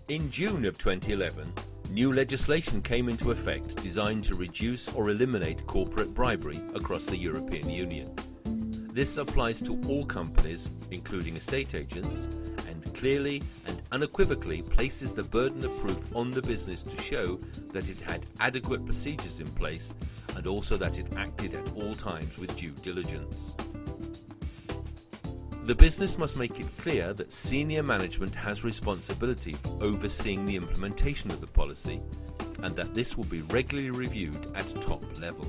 In June of 2011, new legislation came into effect designed to reduce or eliminate corporate bribery across the European Union. This applies to all companies, including estate agents, and clearly and unequivocally places the burden of proof on the business to show that it had adequate procedures in place and also that it acted at all times with due diligence. The business must make it clear that senior management has responsibility for overseeing the implementation of the policy and that this will be regularly reviewed at top level.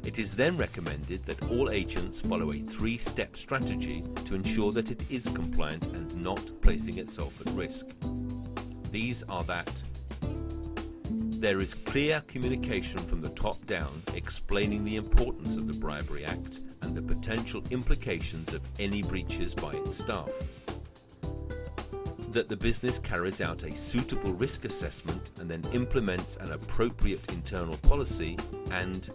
It is then recommended that all agents follow a 3-step strategy to ensure that it is compliant and not placing itself at risk. These are that there is clear communication from the top down explaining the importance of the Bribery Act and the potential implications of any breaches by its staff. That the business carries out a suitable risk assessment and then implements an appropriate internal policy, and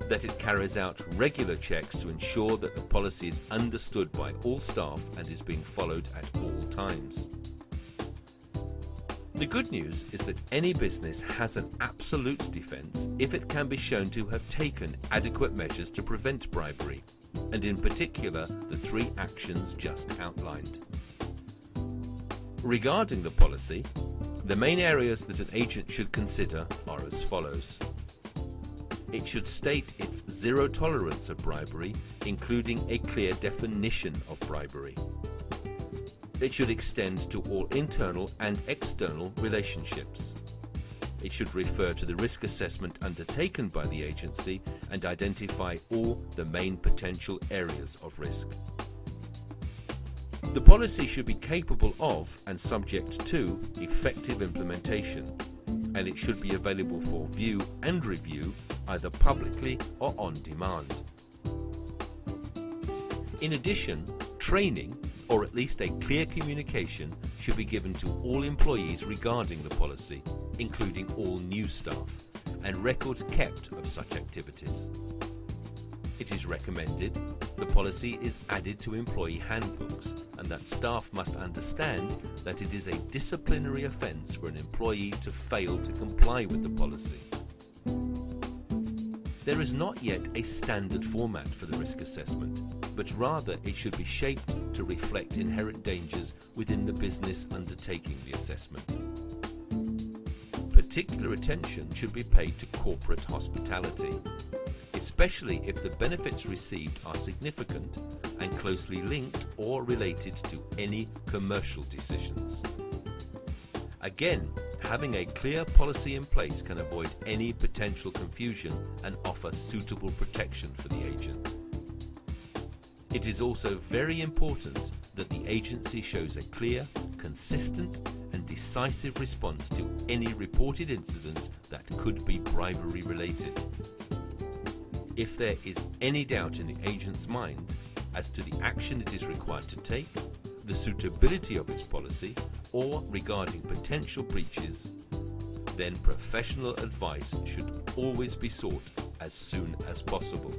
that it carries out regular checks to ensure that the policy is understood by all staff and is being followed at all times. The good news is that any business has an absolute defence if it can be shown to have taken adequate measures to prevent bribery, and in particular the 3 actions just outlined. Regarding the policy, the main areas that an agent should consider are as follows. It should state its zero tolerance of bribery, including a clear definition of bribery. It should extend to all internal and external relationships. It should refer to the risk assessment undertaken by the agency and identify all the main potential areas of risk. The policy should be capable of and subject to effective implementation, and it should be available for view and review either publicly or on demand. In addition, training, or at least a clear communication, should be given to all employees regarding the policy, including all new staff, and records kept of such activities. It is recommended the policy is added to employee handbooks and that staff must understand that it is a disciplinary offence for an employee to fail to comply with the policy. There is not yet a standard format for the risk assessment, but rather it should be shaped to reflect inherent dangers within the business undertaking the assessment. Particular attention should be paid to corporate hospitality, especially if the benefits received are significant and closely linked or related to any commercial decisions. Again, having a clear policy in place can avoid any potential confusion and offer suitable protection for the agent. It is also very important that the agency shows a clear, consistent and decisive response to any reported incidents that could be bribery related. If there is any doubt in the agent's mind as to the action it is required to take, the suitability of its policy, or regarding potential breaches, then professional advice should always be sought as soon as possible.